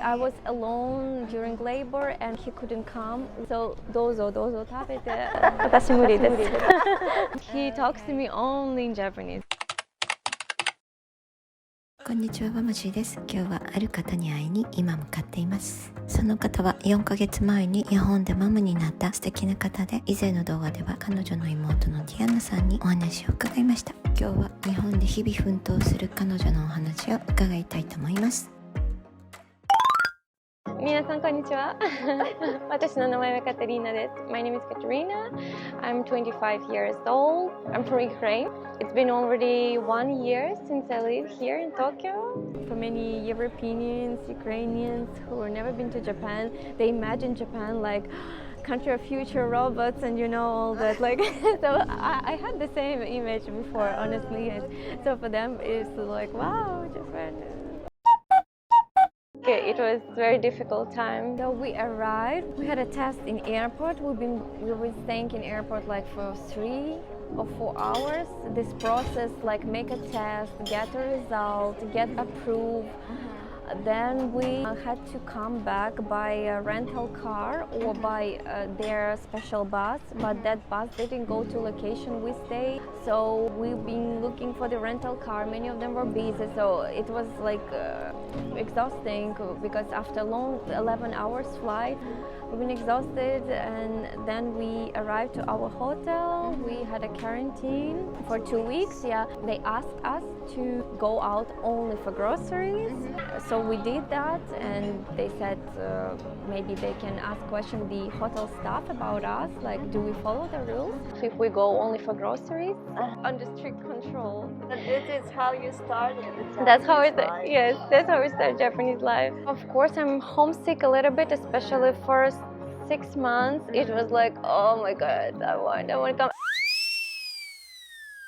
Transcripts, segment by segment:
I was alone during labor and he couldn't come. So どうぞ食べて。私無理です。He talks to me only in Japanese. こんにちは、ママシーです。今日はある方に会いに今向かっています。その方は4ヶ月前に日本でママになった素敵な方で、以前の動画では彼女の妹のディアンナさんにお話を伺いました。今日は日本で日々奮闘する彼女のお話を伺いたいと思います。皆さんこんにちは。私の名前はカタリーナです。My name is Katerina. I'm 25 years old. I'm from Ukraine. It's been already 1 year since I live here in Tokyo. For many Europeans, Ukrainians who have never been to Japan, they imagine Japan like country of future robots and all that. Like, so I had the same image before, honestly. And so for them, it's like, wow, Japan. It was a very difficult time. So we arrived. We had a test in airport. We were staying in airport like for 3 or 4 hours. This process, like make a test, get a result, get approved. Then we had to come back by a rental car or by their special bus, but that bus didn't go to location we stayed. So we've been looking for the rental car. Many of them were busy, so it was like exhausting because after a long 11 hours flight, we've been exhausted, and then we arrived to our hotel. We had a quarantine for 2 weeks. Yeah, they asked us to go out only for groceries. So we did that, and they said maybe they can ask question the hotel staff about us, like do we follow the rules if we go only for groceries under strict control. And this is how you started. That's how it. Yes, that's how we started Japanese life. Of course, I'm homesick a little bit, especially first 6 months. It was like, oh my god, I want to come.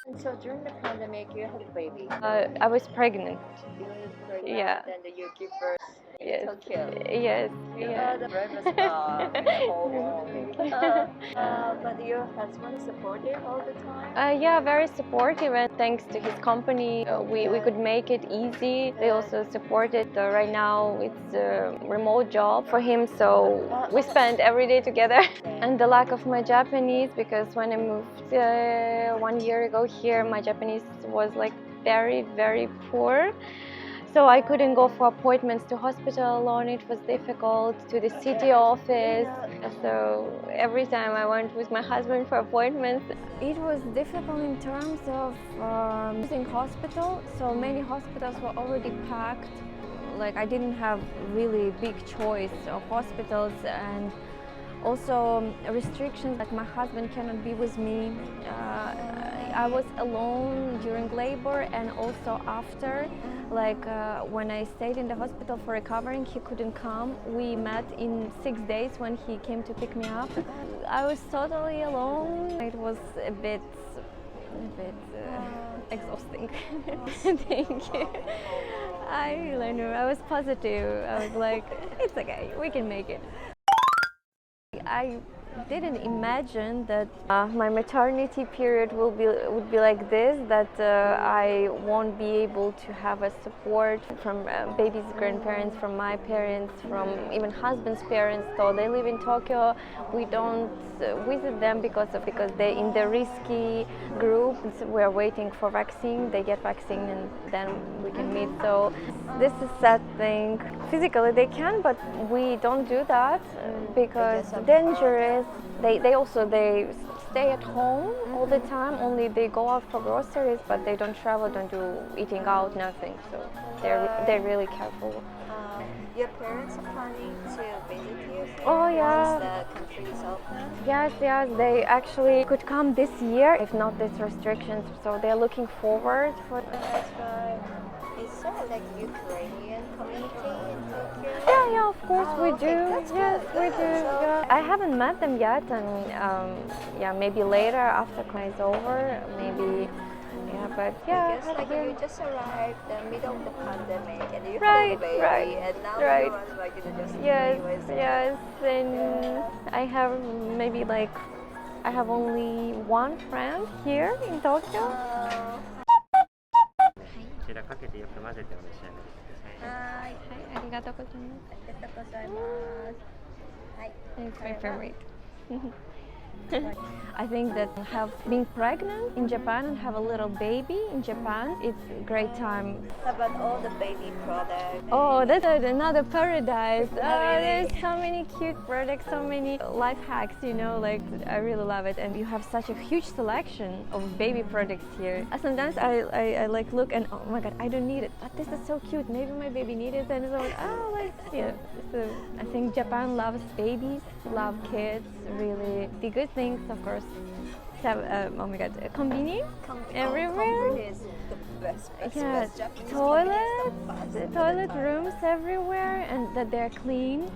And so during the pandemic, you had a baby. I was pregnant. You were pregnant, Yeah. and you give birth in Yes. Tokyo. Yes. You Yeah. are the bravest girl in the whole world. But your husband supported all the time? Yeah, very supportive, and thanks to his company, we could make it easy. They also supported. Right now, it's a remote job for him, so we spend every day together. And the lack of my Japanese, because when I moved 1 year ago here, my Japanese was like very, very poor. So I couldn't go for appointments to hospital alone. It was difficult to the city office. So every time I went with my husband for appointments, it was difficult in terms of using hospital. So many hospitals were already packed. Like I didn't have really big choice of hospitals, and also restrictions, like my husband cannot be with me. I was alone during labor and also after. Like when I stayed in the hospital for recovering, he couldn't come. We met in 6 days when he came to pick me up. I was totally alone. It was a bit exhausting. Thank you. I really knew. I was positive. I was like, it's okay, we can make it. I didn't imagine that my maternity period would be like this, that I won't be able to have a support from baby's grandparents, from my parents, from even husband's parents. So they live in Tokyo. We don't visit them because they're in the risky group. We're waiting for vaccine. They get vaccine and then we can meet. So this is sad thing. Physically they can, but we don't do that because dangerous. They stay at home all the time. Only they go out for groceries, but they don't travel, don't do eating out, nothing. So they're really careful. Your parents are planning to visit you Oh yeah. once the country is open? Yes, they actually could come this year if not these restrictions. So they're looking forward for. That's right. Is there like Ukrainian community in Tokyo? Yeah, of course we do. That's Yes, good. we do. So- Yeah. I haven't met them yet, and yeah, maybe later after class is over, maybe. Yeah, but yeah. Because like you just arrived in the middle of the pandemic and you Right, have a baby, right, and now right. you are like just Yes, stay with yes, and I have maybe like I have only one friend here in Tokyo. こちらかけてよく混ぜてお召し上がりください。はい。はい、ありがとうございます。ありがとうございます。はい。 It's my favorite. I think that being pregnant in Japan and have a little baby in Japan, it's a great time. How about all the baby products? Oh, that's another paradise. Really? There's so many cute products, so many life hacks, like I really love it. And you have such a huge selection of baby products here. Sometimes I like look and oh my god, I don't need it, but this is so cute. Maybe my baby needs it, and so So I think Japan loves babies, love kids, really. The good things, of course, have oh my god, convenient everywhere. Convenience is the best. Yeah, best Japanese toilet rooms everywhere, and that they're clean,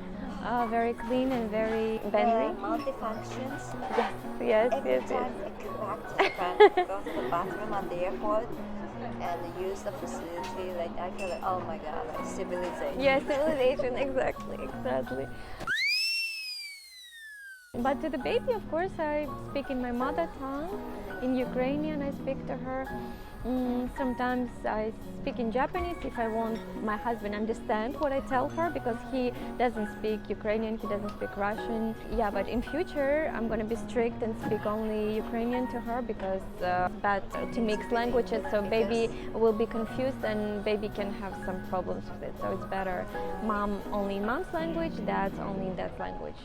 very clean and very bendy. Multifunctions. Yes. Every time I go back to Japan, go to the bathroom at the airport and use the facility, like I feel like, oh my god, like civilization. Yes, civilization, exactly. But to the baby, of course, I speak in my mother tongue. In Ukrainian, I speak to her. Sometimes I speak in Japanese if I want my husband understand what I tell her, because he doesn't speak Ukrainian, he doesn't speak Russian. Yeah, but in future I'm going to be strict and speak only Ukrainian to her, because it's bad to mix languages, so baby will be confused and baby can have some problems with it. So it's better mom only in mom's language, dad's only in dad's language.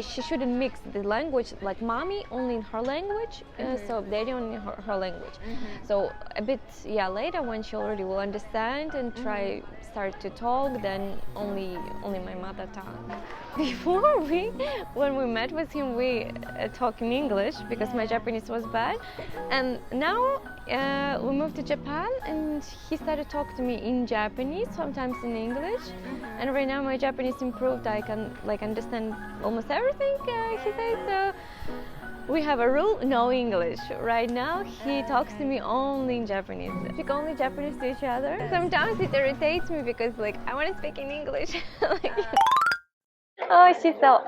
She shouldn't mix the language, like mommy only in her language, so daddy only in her language. So a bit later, when she already will understand and start to talk, then only my mother tongue. Before when we met with him, we talk in English because my Japanese was bad, and now we moved to Japan and he started talking to me in Japanese, sometimes in English, and right now my Japanese improved. I can understand almost everything he says. So we have a rule: no English. Right now he talks to me only in Japanese. We speak only Japanese to each other. Sometimes it irritates me because I want to speak in English. Oh, she's so.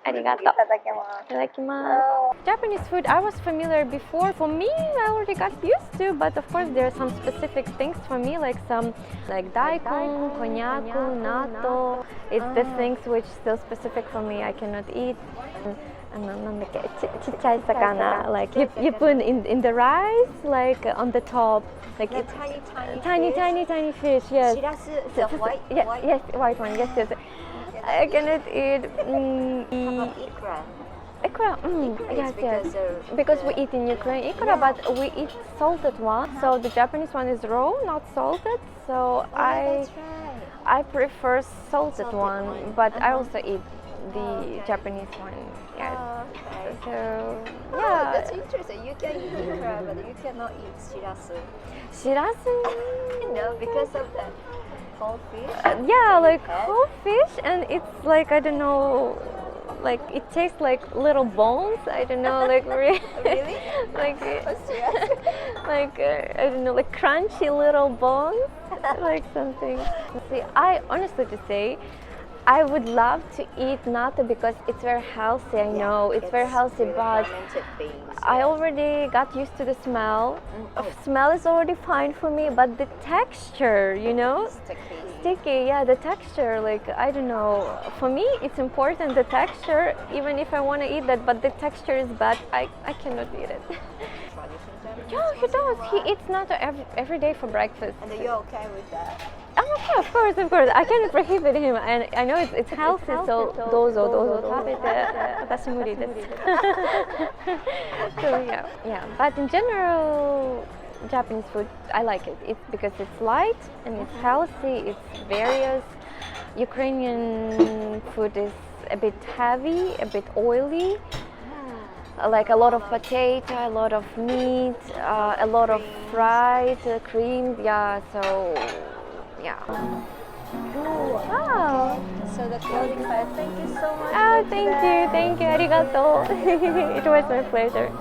Arigato. Itadakimasu. Japanese food I was familiar before. For me, I already got used to, but of course there are some specific things for me, like daikon, konnyaku, natto. It's the things which still specific for me. I cannot eat. なんだっけ、ちっちゃい魚, like you put in the rice, like on the top, like tiny fish. Yes. Shirasu, the white. Yes, white one. Yes. I cannot eat. Ikra. Yes. Because we eat in Ukraine ikra, but we eat salted one. So the Japanese one is raw, not salted. So I prefer salted one, but I also eat the Japanese one. Yes. So yeah. That's interesting. You can eat ikra, but you cannot eat shirasu. Shirasu? No, because of the whole fish. Whole fish, and it's like, I don't know, like it tastes like little bones. I don't know, like really, like I don't know, like crunchy little bones, like something. See, I honestly to say, I would love to eat natto because it's very healthy. I know it's very healthy, but I already got used to the smell. Smell is already fine for me, but the texture, sticky. Yeah, the texture. Like, I don't know. For me, it's important, the texture. Even if I want to eat that, but the texture is bad, I cannot eat it. Yeah, he does. He eats natto every day for breakfast. And you're okay with that? Oh, of course. I can't prohibit him, and I know it's healthy, so dozo tabete, watashi muri desu. So yeah. But in general, Japanese food, I like it. It's because it's light and it's healthy. It's various. Ukrainian food is a bit heavy, a bit oily. Like a lot of potato, a lot of meat, a lot of fried cream. Yeah, so. Yeah. Cool. Wow. So the clothing fair, thank you so much. Oh, thank you. Arigato. It was my pleasure.